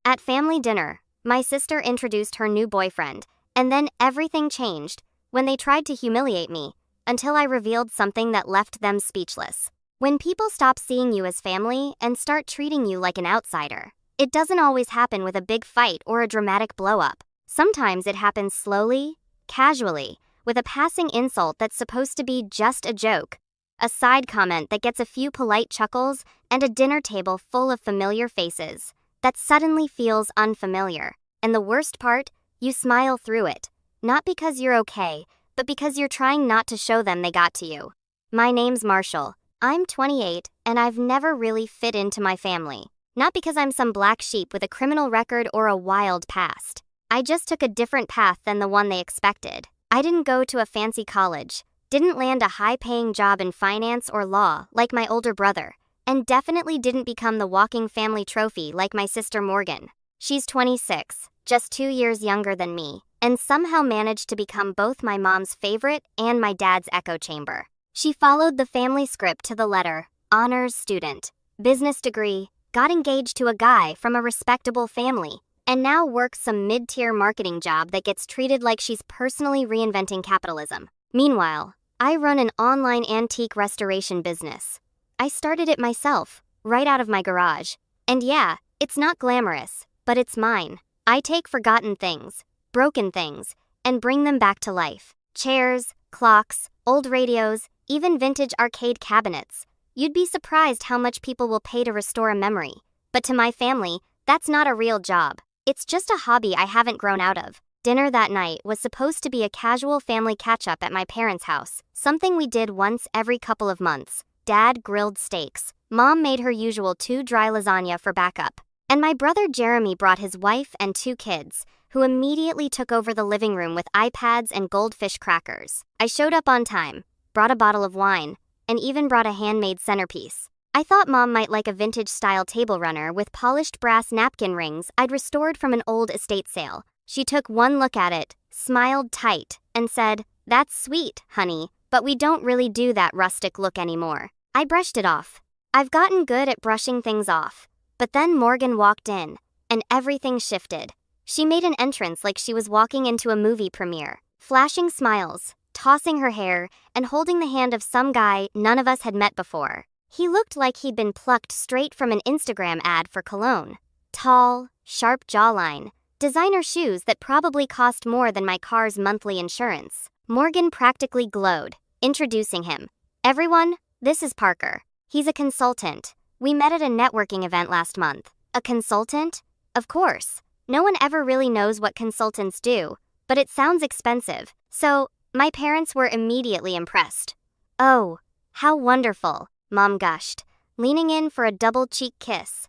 At family dinner, my sister introduced her new boyfriend, and then everything changed when they tried to humiliate me, until I revealed something that left them speechless. When people stop seeing you as family and start treating you like an outsider, it doesn't always happen with a big fight or a dramatic blow-up. Sometimes it happens slowly, casually, with a passing insult that's supposed to be just a joke, a side comment that gets a few polite chuckles, and a dinner table full of familiar faces that suddenly feels unfamiliar. And the worst part, you smile through it, not because you're okay, but because you're trying not to show them they got to you. My name's Marshall. I'm 28, and I've never really fit into my family. Not because I'm some black sheep with a criminal record or a wild past. I just took a different path than the one they expected. I didn't go to a fancy college, didn't land a high-paying job in finance or law like my older brother, and definitely didn't become the walking family trophy like my sister Morgan. She's 26, just 2 years younger than me, and somehow managed to become both my mom's favorite and my dad's echo chamber. She followed the family script to the letter: honors student, business degree, got engaged to a guy from a respectable family, and now works some mid-tier marketing job that gets treated like she's personally reinventing capitalism. Meanwhile, I run an online antique restoration business. I started it myself, right out of my garage. And yeah, it's not glamorous, but it's mine. I take forgotten things, broken things, and bring them back to life. Chairs, clocks, old radios, even vintage arcade cabinets. You'd be surprised how much people will pay to restore a memory. But to my family, that's not a real job. It's just a hobby I haven't grown out of. Dinner that night was supposed to be a casual family catch-up at my parents' house, something we did once every couple of months. Dad grilled steaks. Mom made her usual 2 dry lasagna for backup. And my brother Jeremy brought his wife and 2 kids, who immediately took over the living room with iPads and goldfish crackers. I showed up on time, brought a bottle of wine, and even brought a handmade centerpiece. I thought Mom might like a vintage-style table runner with polished brass napkin rings I'd restored from an old estate sale. She took one look at it, smiled tight, and said, "That's sweet, honey, but we don't really do that rustic look anymore." I brushed it off. I've gotten good at brushing things off. But then Morgan walked in, and everything shifted. She made an entrance like she was walking into a movie premiere, flashing smiles, tossing her hair, and holding the hand of some guy none of us had met before. He looked like he'd been plucked straight from an Instagram ad for cologne. Tall, sharp jawline, designer shoes that probably cost more than my car's monthly insurance. Morgan practically glowed, introducing him. "Everyone, this is Parker. He's a consultant. We met at a networking event last month." A consultant? Of course. No one ever really knows what consultants do, but it sounds expensive. So, my parents were immediately impressed. "Oh, how wonderful," Mom gushed, leaning in for a double cheek kiss.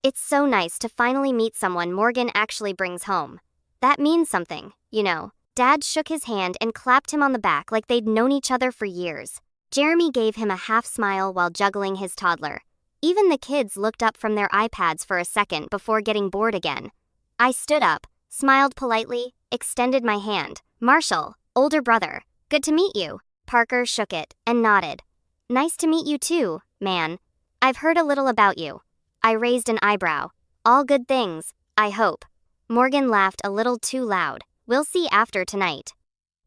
"It's so nice to finally meet someone Morgan actually brings home. That means something, you know." Dad shook his hand and clapped him on the back like they'd known each other for years. Jeremy gave him a half smile while juggling his toddler. Even the kids looked up from their iPads for a second before getting bored again. I stood up, smiled politely, extended my hand. "Marshall, older brother, good to meet you." Parker shook it and nodded. "Nice to meet you too, man. I've heard a little about you." I raised an eyebrow. "All good things, I hope." Morgan laughed a little too loud. "We'll see after tonight."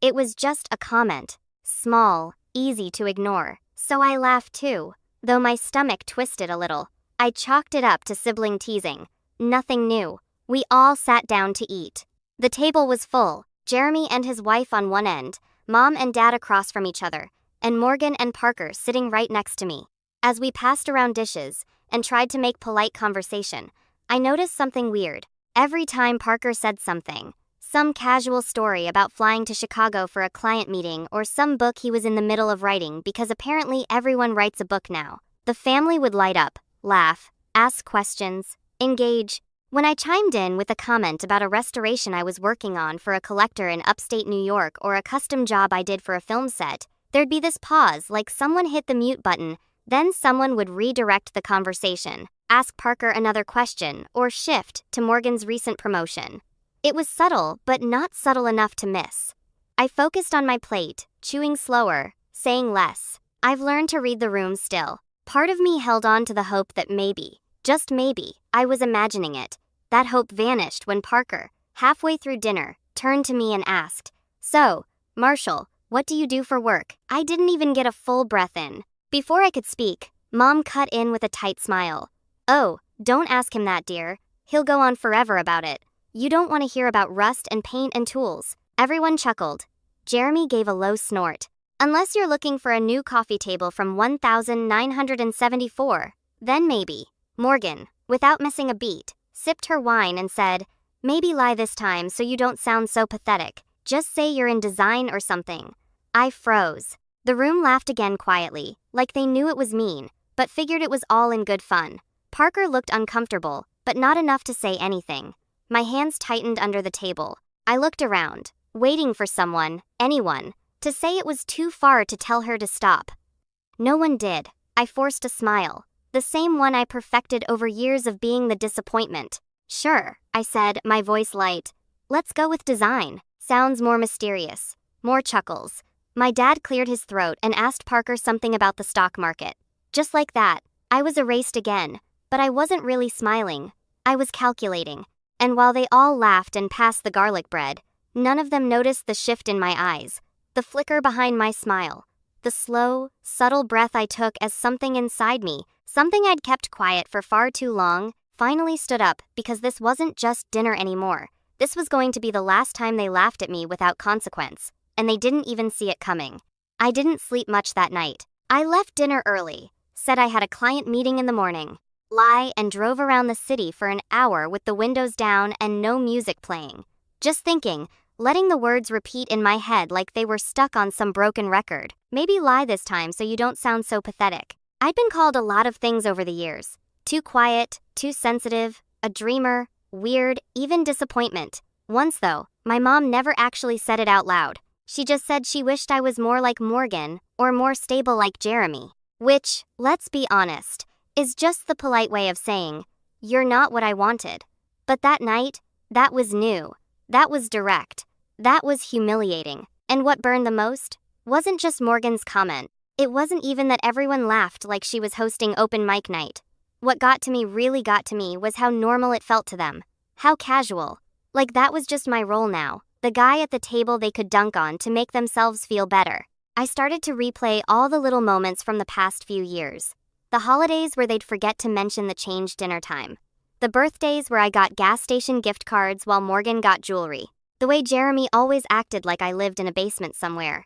It was just a comment. Small, easy to ignore. So I laughed too, though my stomach twisted a little. I chalked it up to sibling teasing. Nothing new. We all sat down to eat. The table was full, Jeremy and his wife on one end, Mom and Dad across from each other, and Morgan and Parker sitting right next to me. As we passed around dishes and tried to make polite conversation, I noticed something weird. Every time Parker said something, some casual story about flying to Chicago for a client meeting or some book he was in the middle of writing, because apparently everyone writes a book now, the family would light up, laugh, ask questions, engage. When I chimed in with a comment about a restoration I was working on for a collector in upstate New York or a custom job I did for a film set, there'd be this pause like someone hit the mute button, then someone would redirect the conversation, ask Parker another question, or shift to Morgan's recent promotion. It was subtle, but not subtle enough to miss. I focused on my plate, chewing slower, saying less. I've learned to read the room still. Part of me held on to the hope that maybe, just maybe, I was imagining it. That hope vanished when Parker, halfway through dinner, turned to me and asked, "So, Marshall, what do you do for work?" I didn't even get a full breath in. Before I could speak, Mom cut in with a tight smile. "Oh, don't ask him that, dear. He'll go on forever about it. You don't want to hear about rust and paint and tools." Everyone chuckled. Jeremy gave a low snort. "Unless you're looking for a new coffee table from 1974, then maybe." Morgan, without missing a beat, sipped her wine and said, "Maybe lie this time so you don't sound so pathetic. Just say you're in design or something." I froze. The room laughed again quietly, like they knew it was mean, but figured it was all in good fun. Parker looked uncomfortable, but not enough to say anything. My hands tightened under the table. I looked around, waiting for someone, anyone, to say it was too far to tell her to stop. No one did. I forced a smile, the same one I perfected over years of being the disappointment. "Sure," I said, my voice light. "Let's go with design. Sounds more mysterious." More chuckles. My dad cleared his throat and asked Parker something about the stock market. Just like that, I was erased again, but I wasn't really smiling. I was calculating. And while they all laughed and passed the garlic bread, none of them noticed the shift in my eyes, the flicker behind my smile, the slow, subtle breath I took as something inside me, something I'd kept quiet for far too long, finally stood up because this wasn't just dinner anymore. This was going to be the last time they laughed at me without consequence, and they didn't even see it coming. I didn't sleep much that night. I left dinner early, said I had a client meeting in the morning, and drove around the city for an hour with the windows down and no music playing. Just thinking, letting the words repeat in my head like they were stuck on some broken record. Maybe lie this time so you don't sound so pathetic. I'd been called a lot of things over the years. Too quiet, too sensitive, a dreamer, weird, even disappointment. Once though, my mom never actually said it out loud. She just said she wished I was more like Morgan, or more stable like Jeremy. Which, let's be honest, is just the polite way of saying, "You're not what I wanted." But that night, that was new. That was direct. That was humiliating. And what burned the most wasn't just Morgan's comment. It wasn't even that everyone laughed like she was hosting open mic night. What really got to me was how normal it felt to them. How casual. Like that was just my role now. The guy at the table they could dunk on to make themselves feel better. I started to replay all the little moments from the past few years. The holidays where they'd forget to mention the change dinner time. The birthdays where I got gas station gift cards while Morgan got jewelry. The way Jeremy always acted like I lived in a basement somewhere.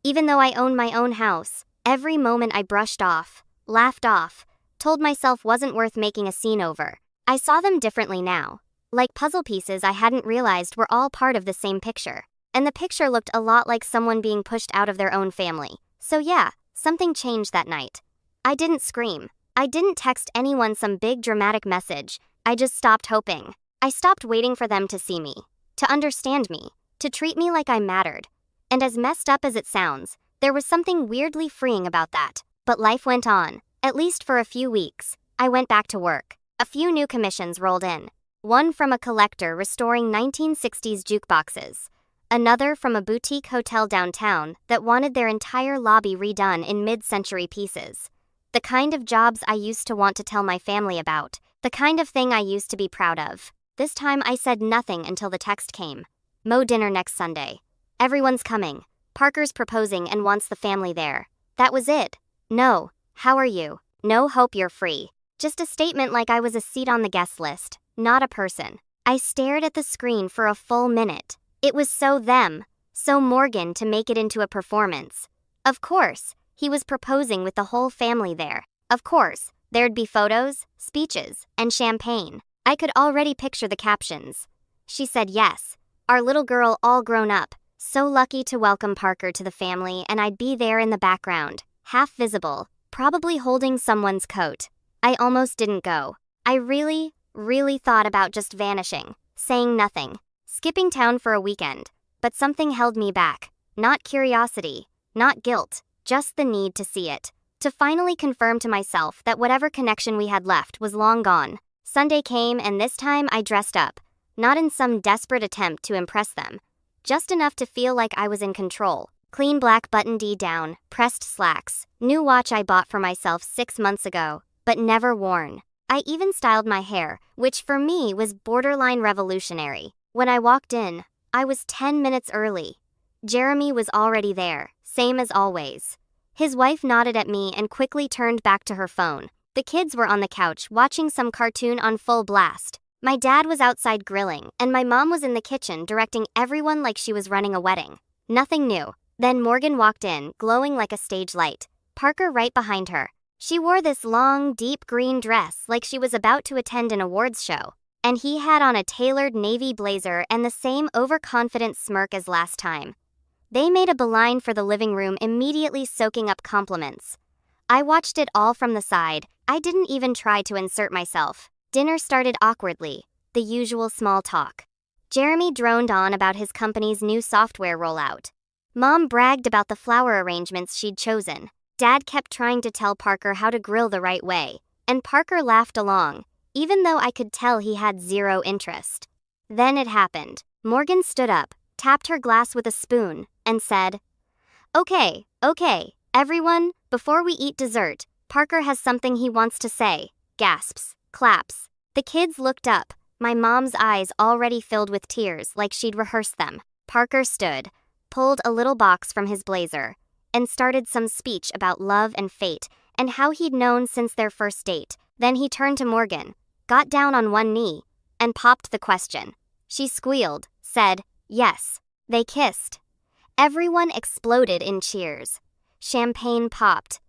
Even though I owned my own house, every moment I brushed off, laughed off, told myself wasn't worth making a scene over. I saw them differently now. Like puzzle pieces I hadn't realized were all part of the same picture. And the picture looked a lot like someone being pushed out of their own family. So yeah, something changed that night. I didn't scream. I didn't text anyone some big dramatic message. I just stopped hoping. I stopped waiting for them to see me, to understand me, to treat me like I mattered. And as messed up as it sounds, there was something weirdly freeing about that. But life went on, at least for a few weeks. I went back to work. A few new commissions rolled in. One from a collector restoring 1960s jukeboxes. Another from a boutique hotel downtown that wanted their entire lobby redone in mid-century pieces. The kind of jobs I used to want to tell my family about. The kind of thing I used to be proud of. This time I said nothing until the text came. "Mo dinner next Sunday. Everyone's coming. Parker's proposing and wants the family there." That was it. No, "How are you?" No, "Hope you're free." Just a statement like I was a seat on the guest list, not a person. I stared at the screen for a full minute. It was so them, so Morgan to make it into a performance. Of course, he was proposing with the whole family there. Of course, there'd be photos, speeches, and champagne. I could already picture the captions. "She said yes. Our little girl all grown up. So lucky to welcome Parker to the family," and I'd be there in the background, half visible, probably holding someone's coat. I almost didn't go. I really thought about just vanishing, saying nothing, skipping town for a weekend. But something held me back. Not curiosity, not guilt, just the need to see it. To finally confirm to myself that whatever connection we had left was long gone. Sunday came and this time I dressed up. Not in some desperate attempt to impress them. Just enough to feel like I was in control. Clean black button-D down, pressed slacks. New watch I bought for myself 6 months ago, but never worn. I even styled my hair, which for me was borderline revolutionary. When I walked in, I was 10 minutes early. Jeremy was already there, same as always. His wife nodded at me and quickly turned back to her phone. The kids were on the couch watching some cartoon on full blast. My dad was outside grilling, and my mom was in the kitchen directing everyone like she was running a wedding. Nothing new. Then Morgan walked in, glowing like a stage light. Parker right behind her. She wore this long, deep green dress like she was about to attend an awards show. And he had on a tailored navy blazer and the same overconfident smirk as last time. They made a beeline for the living room, immediately soaking up compliments. I watched it all from the side. I didn't even try to insert myself. Dinner started awkwardly, the usual small talk. Jeremy droned on about his company's new software rollout. Mom bragged about the flower arrangements she'd chosen. Dad kept trying to tell Parker how to grill the right way, and Parker laughed along, even though I could tell he had zero interest. Then it happened. Morgan stood up, tapped her glass with a spoon, and said, Okay, everyone, before we eat dessert, Parker has something he wants to say." Gasps, claps. The kids looked up, my mom's eyes already filled with tears like she'd rehearsed them. Parker stood, pulled a little box from his blazer, and started some speech about love and fate and how he'd known since their first date. Then he turned to Morgan, got down on one knee, and popped the question. She squealed, said, "Yes." They kissed. Everyone exploded in cheers. Champagne popped.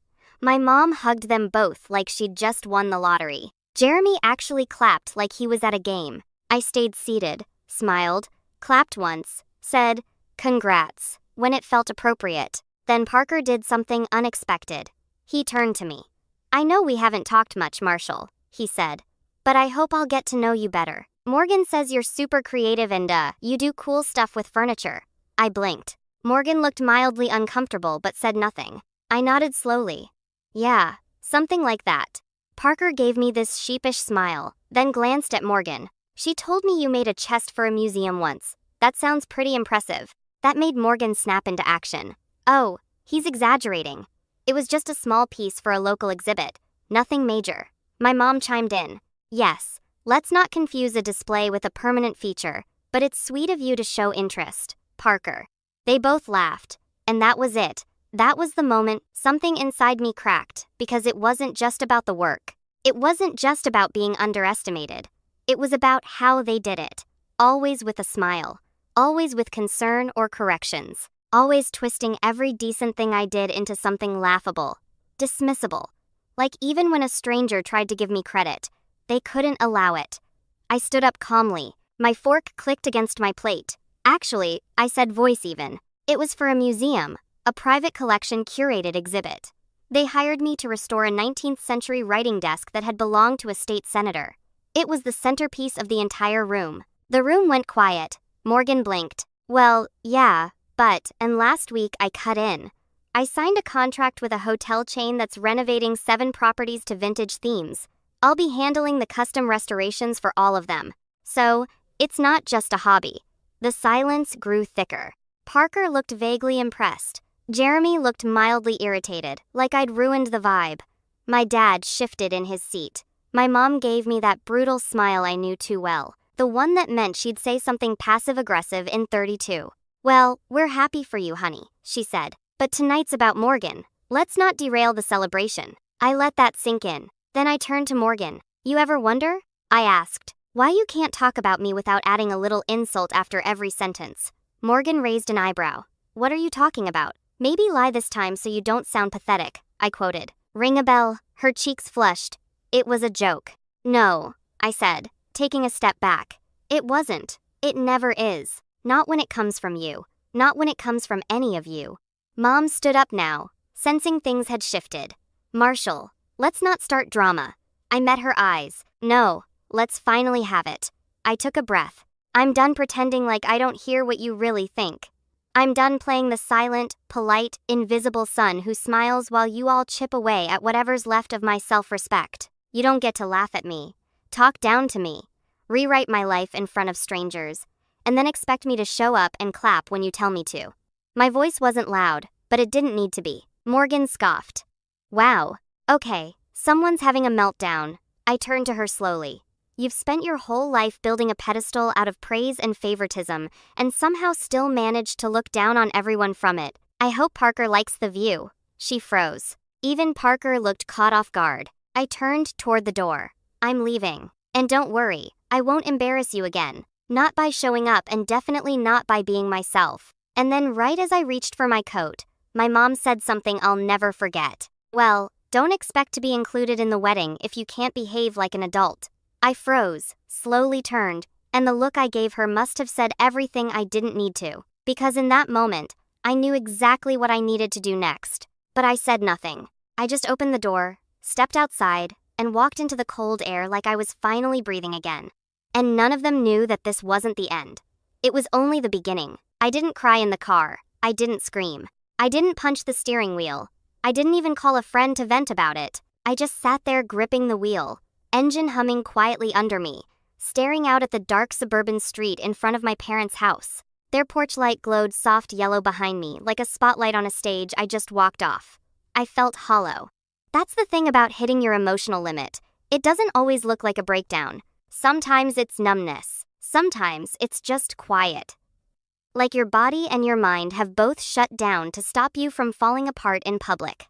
My mom hugged them both like she'd just won the lottery. Jeremy actually clapped like he was at a game. I stayed seated, smiled, clapped once, said, "Congrats," when it felt appropriate. Then Parker did something unexpected. He turned to me. "I know we haven't talked much, Marshall," he said, "but I hope I'll get to know you better. Morgan says you're super creative and, you do cool stuff with furniture." I blinked. Morgan looked mildly uncomfortable but said nothing. I nodded slowly. "Yeah, something like that." Parker gave me this sheepish smile, then glanced at Morgan. "She told me you made a chest for a museum once. That sounds pretty impressive." That made Morgan snap into action. "Oh, he's exaggerating. It was just a small piece for a local exhibit. Nothing major." My mom chimed in. "Yes, let's not confuse a display with a permanent feature, but it's sweet of you to show interest, Parker." They both laughed, and that was it. That was the moment something inside me cracked, because it wasn't just about the work. It wasn't just about being underestimated. It was about how they did it. Always with a smile. Always with concern or corrections. Always twisting every decent thing I did into something laughable. Dismissible. Like even when a stranger tried to give me credit, they couldn't allow it. I stood up calmly. My fork clicked against my plate. Actually, I said voice even. It was for a museum. A private collection curated exhibit. They hired me to restore a 19th century writing desk that had belonged to a state senator. It was the centerpiece of the entire room. The room went quiet. Morgan blinked. "Well, yeah, and last week I cut in. I signed a contract with a hotel chain that's renovating 7 properties to vintage themes. I'll be handling the custom restorations for all of them. So, it's not just a hobby." The silence grew thicker. Parker looked vaguely impressed. Jeremy looked mildly irritated, like I'd ruined the vibe. My dad shifted in his seat. My mom gave me that brutal smile I knew too well, the one that meant she'd say something passive-aggressive in 32. "Well, we're happy for you, honey," she said. "But tonight's about Morgan. Let's not derail the celebration." I let that sink in. Then I turned to Morgan. "You ever wonder," I asked, "why you can't talk about me without adding a little insult after every sentence?" Morgan raised an eyebrow. "What are you talking about?" "Maybe lie this time so you don't sound pathetic," I quoted. "Ring a bell." Her cheeks flushed. "It was a joke." "No," I said, taking a step back. "It wasn't. It never is. Not when it comes from you. Not when it comes from any of you." Mom stood up now, sensing things had shifted. "Marshall, let's not start drama." I met her eyes. "No, let's finally have it." I took a breath. "I'm done pretending like I don't hear what you really think. I'm done playing the silent, polite, invisible son who smiles while you all chip away at whatever's left of my self-respect. You don't get to laugh at me, talk down to me, rewrite my life in front of strangers, and then expect me to show up and clap when you tell me to." My voice wasn't loud, but it didn't need to be. Morgan scoffed. "Wow. Okay, someone's having a meltdown. I turned to her slowly. You've spent your whole life building a pedestal out of praise and favoritism, and somehow still managed to look down on everyone from it. I hope Parker likes the view. She froze. Even Parker looked caught off guard. I turned toward the door. I'm leaving. And don't worry, I won't embarrass you again. Not by showing up and definitely not by being myself. And then right as I reached for my coat, my mom said something I'll never forget. Well, don't expect to be included in the wedding if you can't behave like an adult. I froze, slowly turned, and the look I gave her must have said everything I didn't need to. Because in that moment, I knew exactly what I needed to do next. But I said nothing. I just opened the door, stepped outside, and walked into the cold air like I was finally breathing again. And none of them knew that this wasn't the end. It was only the beginning. I didn't cry in the car. I didn't scream. I didn't punch the steering wheel. I didn't even call a friend to vent about it. I just sat there gripping the wheel, engine humming quietly under me, staring out at the dark suburban street in front of my parents' house. Their porch light glowed soft yellow behind me, like a spotlight on a stage I just walked off. I felt hollow. That's the thing about hitting your emotional limit. It doesn't always look like a breakdown. Sometimes it's numbness. Sometimes it's just quiet. Like your body and your mind have both shut down to stop you from falling apart in public.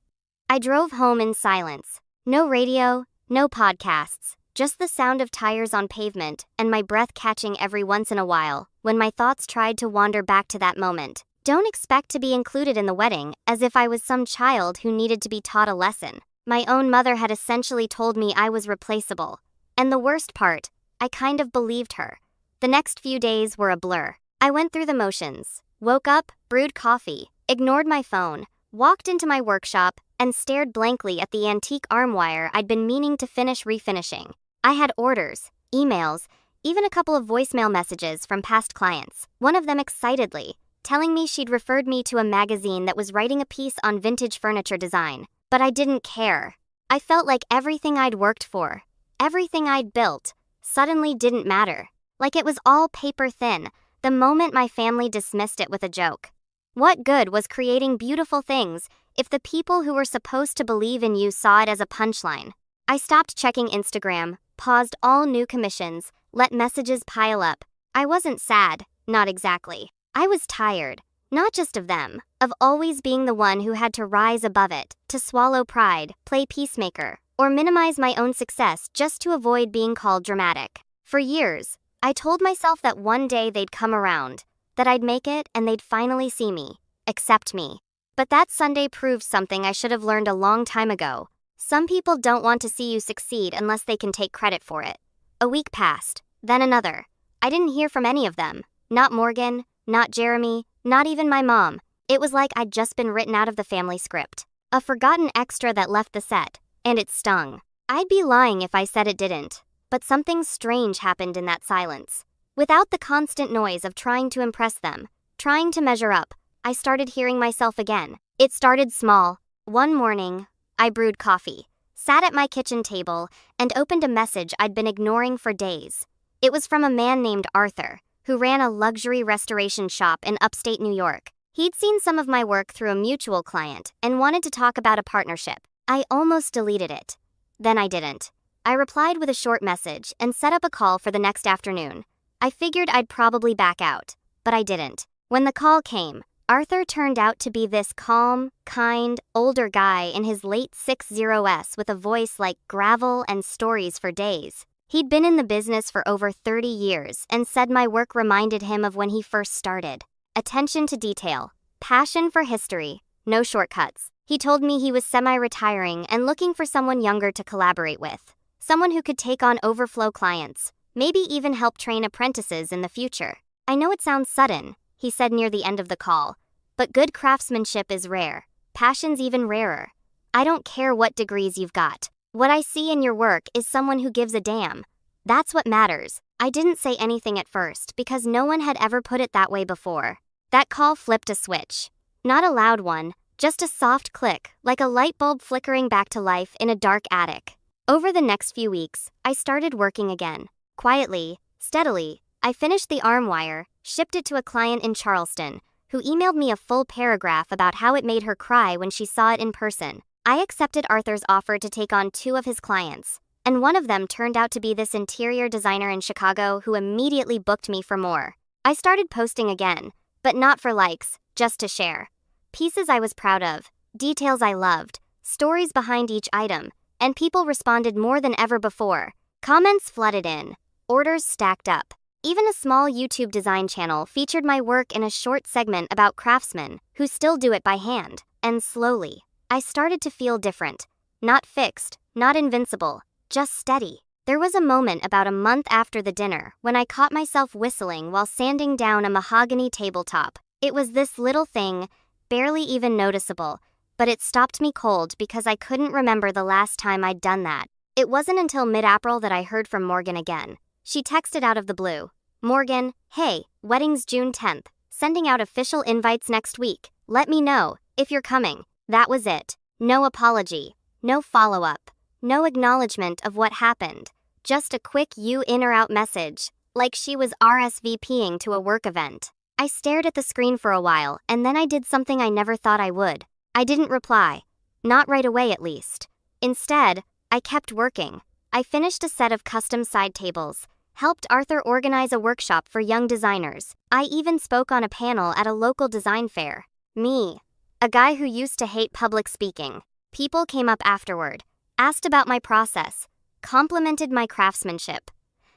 I drove home in silence. No radio, no podcasts, just the sound of tires on pavement and my breath catching every once in a while when my thoughts tried to wander back to that moment. Don't expect to be included in the wedding as if I was some child who needed to be taught a lesson. My own mother had essentially told me I was replaceable. And the worst part, I kind of believed her. The next few days were a blur. I went through the motions, woke up, brewed coffee, ignored my phone, walked into my workshop, and stared blankly at the antique arm wire I'd been meaning to finish refinishing. I had orders, emails, even a couple of voicemail messages from past clients, one of them excitedly, telling me she'd referred me to a magazine that was writing a piece on vintage furniture design. But I didn't care. I felt like everything I'd worked for, everything I'd built, suddenly didn't matter. Like it was all paper thin, the moment my family dismissed it with a joke. What good was creating beautiful things if the people who were supposed to believe in you saw it as a punchline? I stopped checking Instagram, paused all new commissions, let messages pile up. I wasn't sad, not exactly. I was tired, not just of them, of always being the one who had to rise above it, to swallow pride, play peacemaker, or minimize my own success just to avoid being called dramatic. For years, I told myself that one day they'd come around, that I'd make it and they'd finally see me, accept me. But that Sunday proved something I should have learned a long time ago. Some people don't want to see you succeed unless they can take credit for it. A week passed, then another. I didn't hear from any of them. Not Morgan, not Jeremy, not even my mom. It was like I'd just been written out of the family script. A forgotten extra that left the set, and it stung. I'd be lying if I said it didn't. But something strange happened in that silence. Without the constant noise of trying to impress them, trying to measure up, I started hearing myself again. It started small. One morning, I brewed coffee, sat at my kitchen table, and opened a message I'd been ignoring for days. It was from a man named Arthur, who ran a luxury restoration shop in upstate New York. He'd seen some of my work through a mutual client and wanted to talk about a partnership. I almost deleted it. Then I didn't. I replied with a short message and set up a call for the next afternoon. I figured I'd probably back out, but I didn't. When the call came, Arthur turned out to be this calm, kind, older guy in his late 60s with a voice like gravel and stories for days. He'd been in the business for over 30 years and said my work reminded him of when he first started. Attention to detail, passion for history, no shortcuts. He told me he was semi-retiring and looking for someone younger to collaborate with. Someone who could take on overflow clients, maybe even help train apprentices in the future. I know it sounds sudden, he said near the end of the call, but good craftsmanship is rare. Passion's even rarer. I don't care what degrees you've got. What I see in your work is someone who gives a damn. That's what matters. I didn't say anything at first because no one had ever put it that way before. That call flipped a switch. Not a loud one, just a soft click, like a light bulb flickering back to life in a dark attic. Over the next few weeks, I started working again. Quietly, steadily, I finished the arm wire, shipped it to a client in Charleston, who emailed me a full paragraph about how it made her cry when she saw it in person. I accepted Arthur's offer to take on 2 of his clients, and one of them turned out to be this interior designer in Chicago who immediately booked me for more. I started posting again, but not for likes, just to share. Pieces I was proud of, details I loved, stories behind each item, and people responded more than ever before. Comments flooded in, orders stacked up. Even a small YouTube design channel featured my work in a short segment about craftsmen who still do it by hand. And slowly, I started to feel different. Not fixed, not invincible, just steady. There was a moment about a month after the dinner when I caught myself whistling while sanding down a mahogany tabletop. It was this little thing, barely even noticeable, but it stopped me cold because I couldn't remember the last time I'd done that. It wasn't until mid-April that I heard from Morgan again. She texted out of the blue. "Morgan, hey, wedding's June 10th, sending out official invites next week. Let me know if you're coming." That was it. No apology, no follow-up, no acknowledgement of what happened. Just a quick you in or out message, like she was RSVPing to a work event. I stared at the screen for a while, and then I did something I never thought I would. I didn't reply. Not right away, at least. Instead, I kept working. I finished a set of custom side tables, helped Arthur organize a workshop for young designers. I even spoke on a panel at a local design fair. Me, a guy who used to hate public speaking. People came up afterward, asked about my process, complimented my craftsmanship.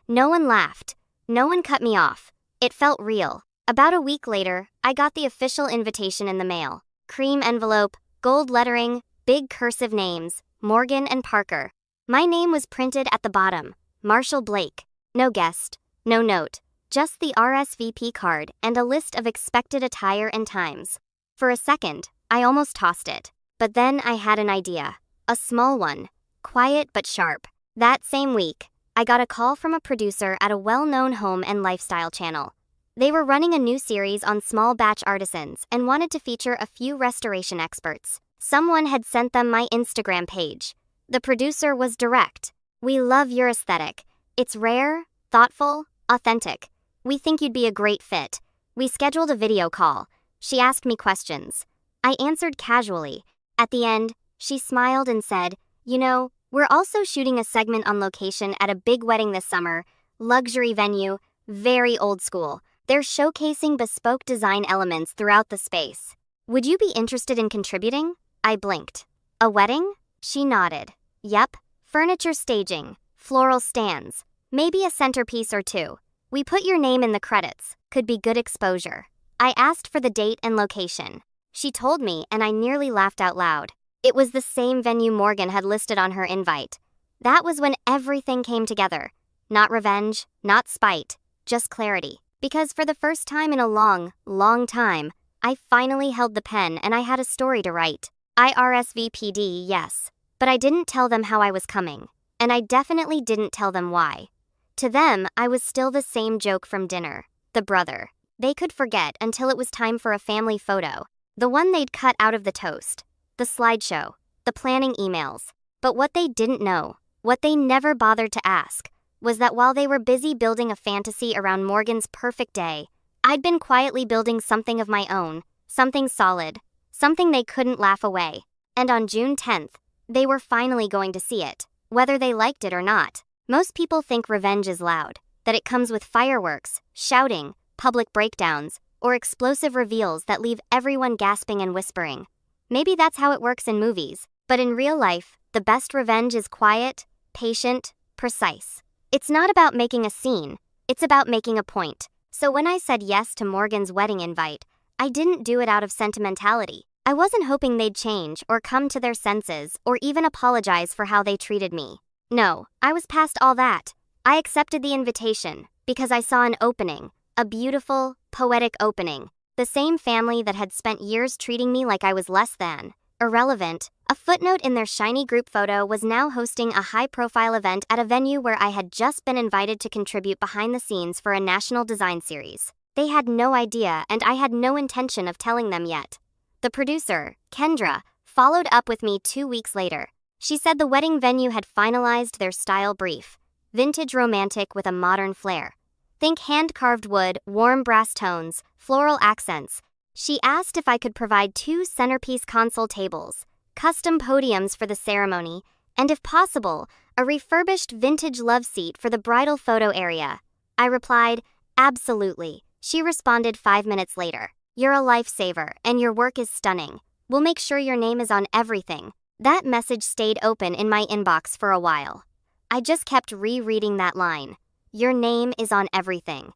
No one laughed. No one cut me off. It felt real. About a week later, I got the official invitation in the mail. Cream envelope, gold lettering, big cursive names, Morgan and Parker. My name was printed at the bottom, Marshall Blake. No guest, no note, just the RSVP card and a list of expected attire and times. For a second, I almost tossed it. But then I had an idea. A small one. Quiet but sharp. That same week, I got a call from a producer at a well-known home and lifestyle channel. They were running a new series on small batch artisans and wanted to feature a few restoration experts. Someone had sent them my Instagram page. The producer was direct. "We love your aesthetic. It's rare, thoughtful, authentic. We think you'd be a great fit." We scheduled a video call. She asked me questions. I answered casually. At the end, she smiled and said, "You know, we're also shooting a segment on location at a big wedding this summer. Luxury venue, very old school. They're showcasing bespoke design elements throughout the space. Would you be interested in contributing?" I blinked. "A wedding?" She nodded. "Yep, furniture staging, floral stands, maybe a centerpiece or two. We put your name in the credits, could be good exposure." I asked for the date and location. She told me and I nearly laughed out loud. It was the same venue Morgan had listed on her invite. That was when everything came together. Not revenge, not spite, just clarity. Because for the first time in a long, long time, I finally held the pen and I had a story to write. I RSVP'd, yes. But I didn't tell them how I was coming. And I definitely didn't tell them why. To them, I was still the same joke from dinner. The brother. They could forget until it was time for a family photo. The one they'd cut out of the toast. The slideshow. The planning emails. But what they didn't know, what they never bothered to ask, was that while they were busy building a fantasy around Morgan's perfect day, I'd been quietly building something of my own, something solid, something they couldn't laugh away. And on June 10th, they were finally going to see it, whether they liked it or not. Most people think revenge is loud, that it comes with fireworks, shouting, public breakdowns, or explosive reveals that leave everyone gasping and whispering. Maybe that's how it works in movies, but in real life, the best revenge is quiet, patient, precise. It's not about making a scene, it's about making a point. So when I said yes to Morgan's wedding invite, I didn't do it out of sentimentality. I wasn't hoping they'd change or come to their senses or even apologize for how they treated me. No, I was past all that. I accepted the invitation because I saw an opening, a beautiful, poetic opening. The same family that had spent years treating me like I was less than, irrelevant, a footnote in their shiny group photo was now hosting a high-profile event at a venue where I had just been invited to contribute behind the scenes for a national design series. They had no idea and I had no intention of telling them yet. The producer, Kendra, followed up with me 2 weeks later. She said the wedding venue had finalized their style brief. Vintage romantic with a modern flair. Think hand-carved wood, warm brass tones, floral accents. She asked if I could provide 2 centerpiece console tables, custom podiums for the ceremony, and if possible, a refurbished vintage love seat for the bridal photo area. I replied, "Absolutely." She responded 5 minutes later, "You're a lifesaver, and your work is stunning. We'll make sure your name is on everything." That message stayed open in my inbox for a while. I just kept rereading that line. Your name is on everything.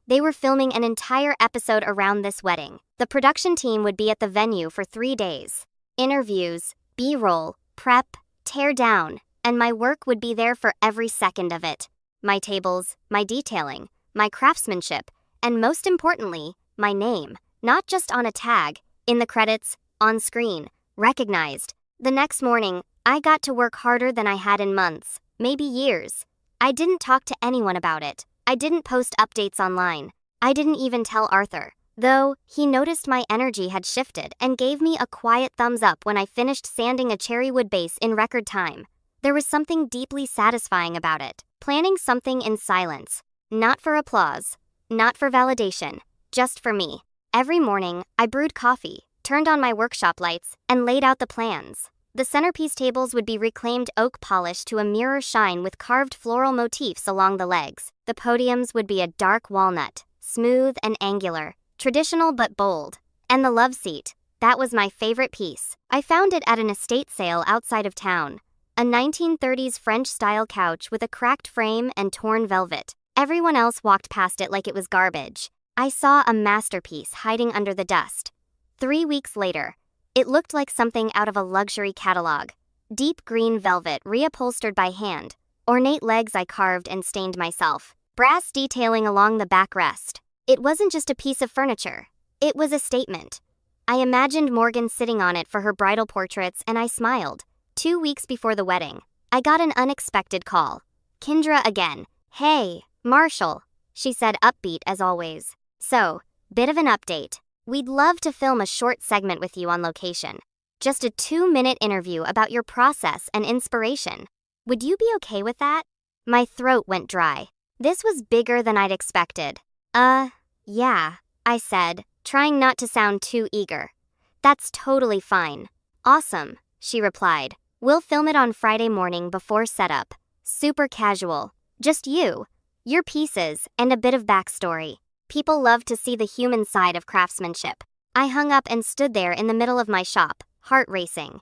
They were filming an entire episode around this wedding. The production team would be at the venue for 3 days. Interviews, B-roll, prep, tear down, and my work would be there for every second of it. My tables, my detailing, my craftsmanship, and most importantly, my name, not just on a tag, in the credits, on screen, recognized. The next morning, I got to work harder than I had in months, maybe years. I didn't talk to anyone about it. I didn't post updates online. I didn't even tell Arthur, though he noticed my energy had shifted and gave me a quiet thumbs up when I finished sanding a cherrywood base in record time. There was something deeply satisfying about it, planning something in silence, not for applause, not for validation, just for me. Every morning, I brewed coffee, turned on my workshop lights, and laid out the plans. The centerpiece tables would be reclaimed oak polish to a mirror shine with carved floral motifs along the legs. The podiums would be a dark walnut, smooth and angular, traditional but bold. And the love seat, that was my favorite piece. I found it at an estate sale outside of town. A 1930s French-style couch with a cracked frame and torn velvet. Everyone else walked past it like it was garbage. I saw a masterpiece hiding under the dust. 3 weeks later, it looked like something out of a luxury catalog. Deep green velvet reupholstered by hand, ornate legs I carved and stained myself, brass detailing along the backrest. It wasn't just a piece of furniture. It was a statement. I imagined Morgan sitting on it for her bridal portraits and I smiled. 2 weeks before the wedding, I got an unexpected call. Kendra again. "Hey, Marshall," she said, upbeat as always. "So, bit of an update. We'd love to film a short segment with you on location. Just a 2-minute interview about your process and inspiration. Would you be okay with that?" My throat went dry. This was bigger than I'd expected. Yeah, I said, trying not to sound too eager. "That's totally fine." "Awesome," she replied. "We'll film it on Friday morning before setup. Super casual. Just you, your pieces, and a bit of backstory. People love to see the human side of craftsmanship." I hung up and stood there in the middle of my shop, heart racing.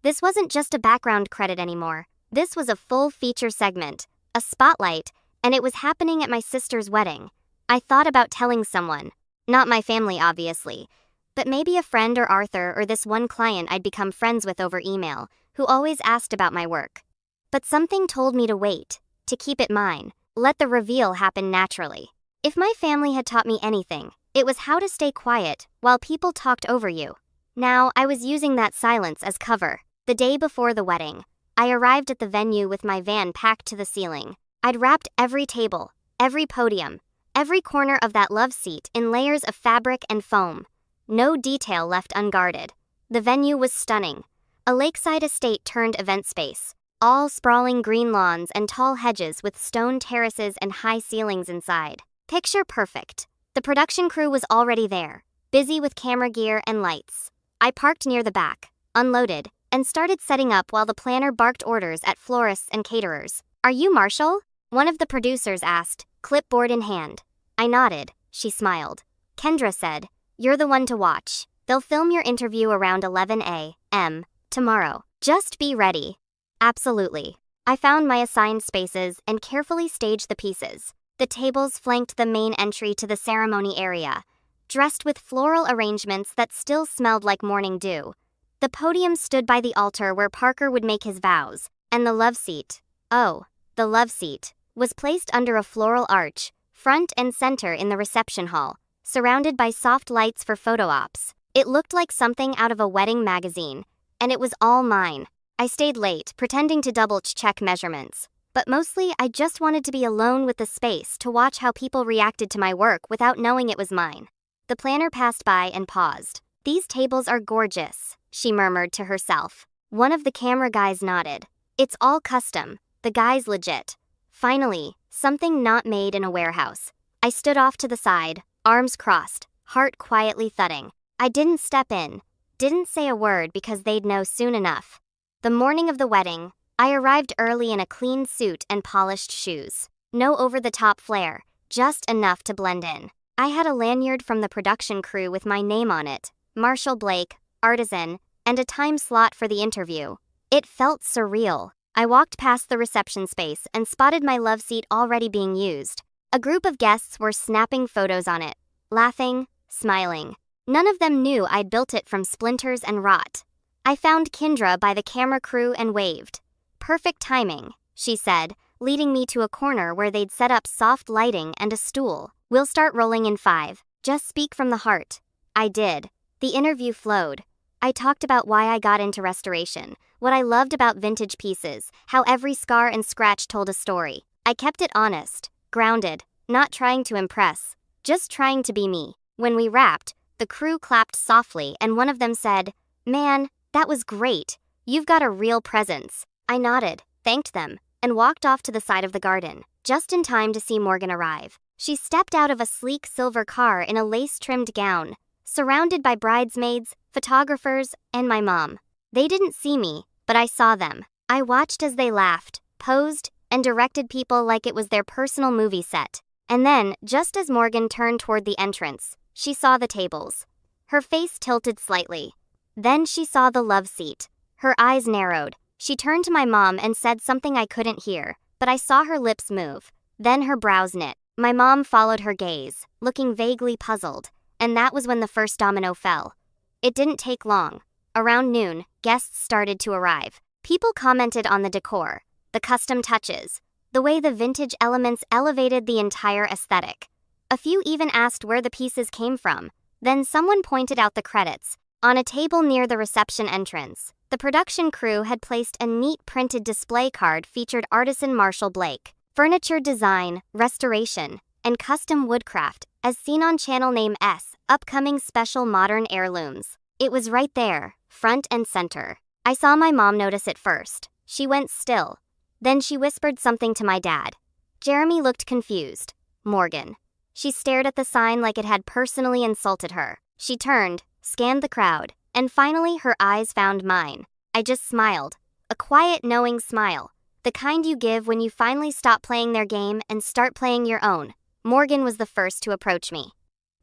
This wasn't just a background credit anymore. This was a full feature segment, a spotlight, and it was happening at my sister's wedding. I thought about telling someone. Not my family, obviously, but maybe a friend or Arthur or this one client I'd become friends with over email, who always asked about my work. But something told me to wait, to keep it mine, let the reveal happen naturally. If my family had taught me anything, it was how to stay quiet while people talked over you. Now, I was using that silence as cover. The day before the wedding, I arrived at the venue with my van packed to the ceiling. I'd wrapped every table, every podium, every corner of that love seat in layers of fabric and foam. No detail left unguarded. The venue was stunning. A lakeside estate turned event space. All sprawling green lawns and tall hedges with stone terraces and high ceilings inside. Picture perfect. The production crew was already there, busy with camera gear and lights. I parked near the back, unloaded, and started setting up while the planner barked orders at florists and caterers. "Are you Marshall?" one of the producers asked, clipboard in hand. I nodded. She smiled. Kendra said, "You're the one to watch. They'll film your interview around 11 a.m. tomorrow. Just be ready." Absolutely. I found my assigned spaces and carefully staged the pieces. The tables flanked the main entry to the ceremony area, dressed with floral arrangements that still smelled like morning dew. The podium stood by the altar where Parker would make his vows, and the love seat, the love seat, was placed under a floral arch, front and center in the reception hall, surrounded by soft lights for photo ops. It looked like something out of a wedding magazine, and it was all mine. I stayed late, pretending to double-check measurements. But mostly, I just wanted to be alone with the space to watch how people reacted to my work without knowing it was mine. The planner passed by and paused. "These tables are gorgeous," she murmured to herself. One of the camera guys nodded. "It's all custom. The guy's legit." Finally, something not made in a warehouse. I stood off to the side, arms crossed, heart quietly thudding. I didn't step in, didn't say a word because they'd know soon enough. The morning of the wedding, I arrived early in a clean suit and polished shoes. No over-the-top flair, just enough to blend in. I had a lanyard from the production crew with my name on it, Marshall Blake, artisan, and a time slot for the interview. It felt surreal. I walked past the reception space and spotted my love seat already being used. A group of guests were snapping photos on it, laughing, smiling. None of them knew I'd built it from splinters and rot. I found Kendra by the camera crew and waved. "Perfect timing," she said, leading me to a corner where they'd set up soft lighting and a stool. "We'll start rolling in 5. Just speak from the heart." I did. The interview flowed. I talked about why I got into restoration, what I loved about vintage pieces, how every scar and scratch told a story. I kept it honest, grounded, not trying to impress, just trying to be me. When we wrapped, the crew clapped softly and one of them said, "Man, that was great. You've got a real presence." I nodded, thanked them, and walked off to the side of the garden, just in time to see Morgan arrive. She stepped out of a sleek silver car in a lace-trimmed gown, surrounded by bridesmaids, photographers, and my mom. They didn't see me, but I saw them. I watched as they laughed, posed, and directed people like it was their personal movie set. And then, just as Morgan turned toward the entrance, she saw the tables. Her face tilted slightly. Then she saw the love seat. Her eyes narrowed. She turned to my mom and said something I couldn't hear, but I saw her lips move. Then her brows knit. My mom followed her gaze, looking vaguely puzzled, and that was when the first domino fell. It didn't take long. Around noon, guests started to arrive. People commented on the decor, the custom touches, the way the vintage elements elevated the entire aesthetic. A few even asked where the pieces came from. Then someone pointed out the credits. On a table near the reception entrance, the production crew had placed a neat printed display card featured artisan Marshall Blake. Furniture design, restoration, and custom woodcraft, as seen on channel name S, upcoming special modern heirlooms. It was right there, front and center. I saw my mom notice it first. She went still. Then she whispered something to my dad. Jeremy looked confused. Morgan. She stared at the sign like it had personally insulted her. She turned, scanned the crowd, and finally her eyes found mine. I just smiled. A quiet, knowing smile. The kind you give when you finally stop playing their game and start playing your own. Morgan was the first to approach me.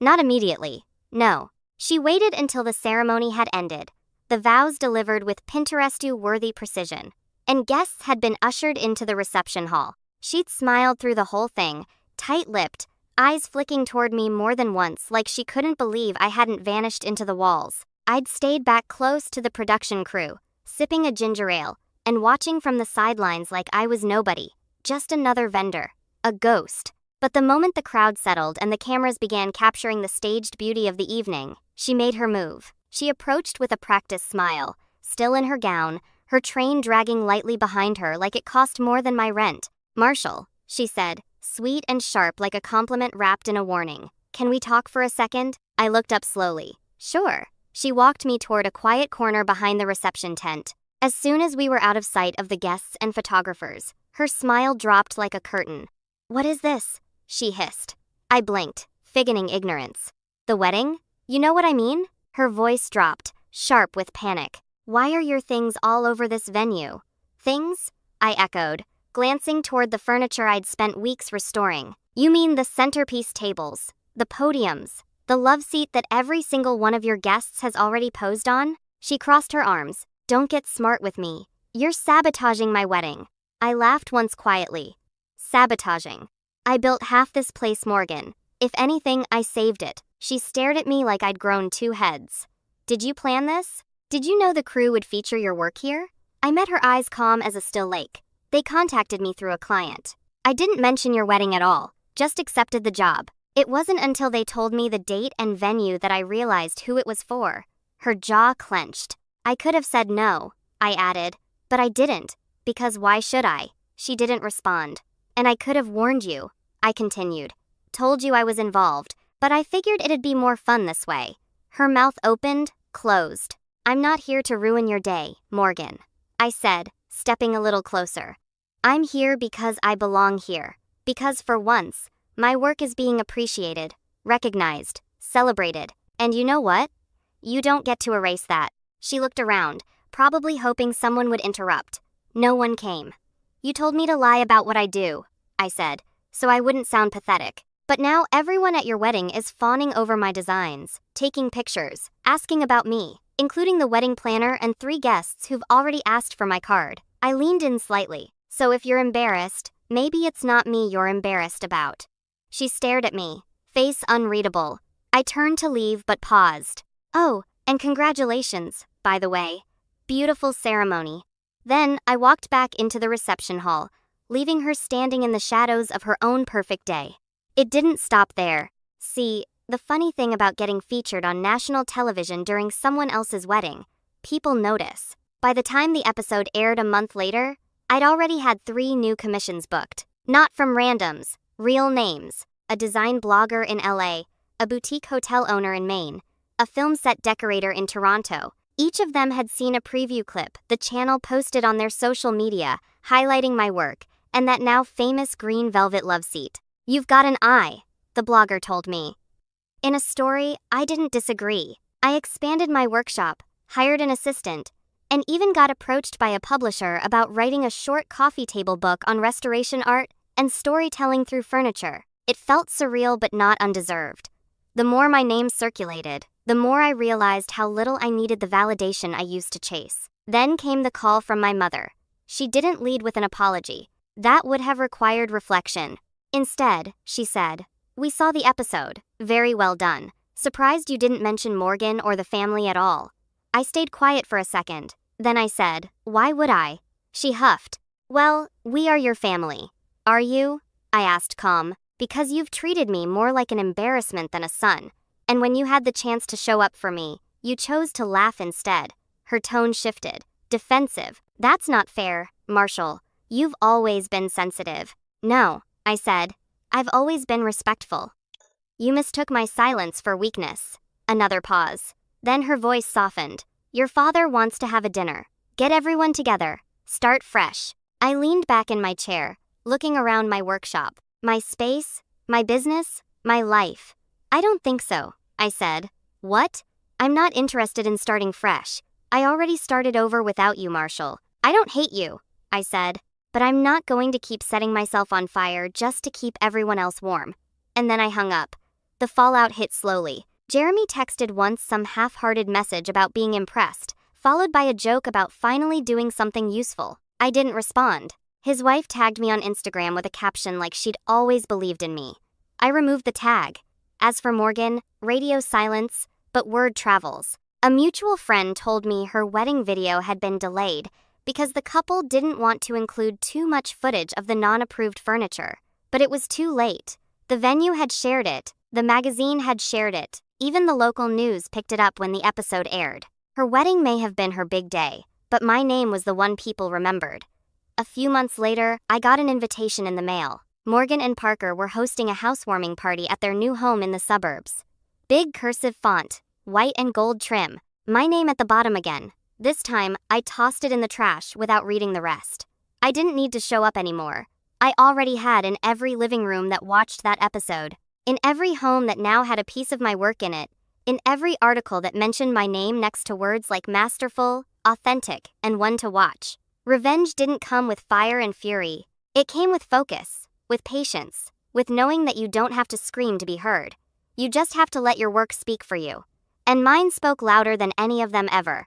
Not immediately. No. She waited until the ceremony had ended. The vows delivered with Pinterest-worthy precision. And guests had been ushered into the reception hall. She'd smiled through the whole thing, tight-lipped, eyes flicking toward me more than once like she couldn't believe I hadn't vanished into the walls. I'd stayed back close to the production crew, sipping a ginger ale, and watching from the sidelines like I was nobody, just another vendor, a ghost. But the moment the crowd settled and the cameras began capturing the staged beauty of the evening, she made her move. She approached with a practiced smile, still in her gown, her train dragging lightly behind her like it cost more than my rent. "Marshall," she said, sweet and sharp like a compliment wrapped in a warning. "Can we talk for a second?" I looked up slowly. "Sure." She walked me toward a quiet corner behind the reception tent. As soon as we were out of sight of the guests and photographers, her smile dropped like a curtain. "What is this?" she hissed. I blinked, feigned ignorance. "The wedding? You know what I mean?" Her voice dropped, sharp with panic. "Why are your things all over this venue?" "Things?" I echoed, glancing toward the furniture I'd spent weeks restoring. "You mean the centerpiece tables, the podiums, the love seat that every single one of your guests has already posed on?" She crossed her arms. "Don't get smart with me. You're sabotaging my wedding." I laughed once quietly. "Sabotaging? I built half this place, Morgan. If anything, I saved it." She stared at me like I'd grown 2 heads. "Did you plan this? Did you know the crew would feature your work here?" I met her eyes calm as a still lake. "They contacted me through a client. I didn't mention your wedding at all, just accepted the job." It wasn't until they told me the date and venue that I realized who it was for. Her jaw clenched. "I could have said no," I added, "but I didn't, because why should I?" She didn't respond. "And I could have warned you," I continued. "Told you I was involved, but I figured it'd be more fun this way." Her mouth opened, closed. "I'm not here to ruin your day, Morgan," I said, stepping a little closer. "I'm here because I belong here. Because for once, my work is being appreciated, recognized, celebrated. And you know what? You don't get to erase that." She looked around, probably hoping someone would interrupt. No one came. You told me to lie about what I do, I said, so I wouldn't sound pathetic. But now everyone at your wedding is fawning over my designs, taking pictures, asking about me, including the wedding planner and 3 guests who've already asked for my card. I leaned in slightly. So if you're embarrassed, maybe it's not me you're embarrassed about. She stared at me, face unreadable. I turned to leave but paused. Oh, and congratulations, by the way. Beautiful ceremony. Then I walked back into the reception hall, leaving her standing in the shadows of her own perfect day. It didn't stop there. See, the funny thing about getting featured on national television during someone else's wedding, people notice. By the time the episode aired a month later, I'd already had 3 new commissions booked. Not from randoms, real names. A design blogger in LA, a boutique hotel owner in Maine, a film set decorator in Toronto. Each of them had seen a preview clip the channel posted on their social media, highlighting my work, and that now famous green velvet love seat. You've got an eye, the blogger told me. In a story, I didn't disagree. I expanded my workshop, hired an assistant, and even got approached by a publisher about writing a short coffee table book on restoration art and storytelling through furniture. It felt surreal but not undeserved. The more my name circulated, the more I realized how little I needed the validation I used to chase. Then came the call from my mother. She didn't lead with an apology. That would have required reflection. Instead, she said, "We saw the episode. Very well done. Surprised you didn't mention Morgan or the family at all." I stayed quiet for a second. Then I said, "Why would I?" She huffed. "Well, we are your family. Are you?" I asked calm. "Because you've treated me more like an embarrassment than a son. And when you had the chance to show up for me, you chose to laugh instead." Her tone shifted. Defensive. "That's not fair, Marshall. You've always been sensitive." "No," I said. "I've always been respectful." "You mistook my silence for weakness." Another pause. Then her voice softened. "Your father wants to have a dinner. Get everyone together. Start fresh." I leaned back in my chair, looking around my workshop. My space, my business, my life. "I don't think so," I said. "What?" "I'm not interested in starting fresh. I already started over without you, Marshall." "I don't hate you," I said. "But I'm not going to keep setting myself on fire just to keep everyone else warm." And then I hung up. The fallout hit slowly. Jeremy texted once some half-hearted message about being impressed, followed by a joke about finally doing something useful. I didn't respond. His wife tagged me on Instagram with a caption like she'd always believed in me. I removed the tag. As for Morgan, radio silence, but word travels. A mutual friend told me her wedding video had been delayed because the couple didn't want to include too much footage of the non-approved furniture. But it was too late. The venue had shared it, the magazine had shared it, even the local news picked it up when the episode aired. Her wedding may have been her big day, but my name was the one people remembered. A few months later, I got an invitation in the mail. Morgan and Parker were hosting a housewarming party at their new home in the suburbs. Big cursive font, white and gold trim, my name at the bottom again. This time, I tossed it in the trash without reading the rest. I didn't need to show up anymore. I already had in every living room that watched that episode, in every home that now had a piece of my work in it, in every article that mentioned my name next to words like masterful, authentic, and one to watch. Revenge didn't come with fire and fury. It came with focus, with patience, with knowing that you don't have to scream to be heard. You just have to let your work speak for you. And mine spoke louder than any of them ever.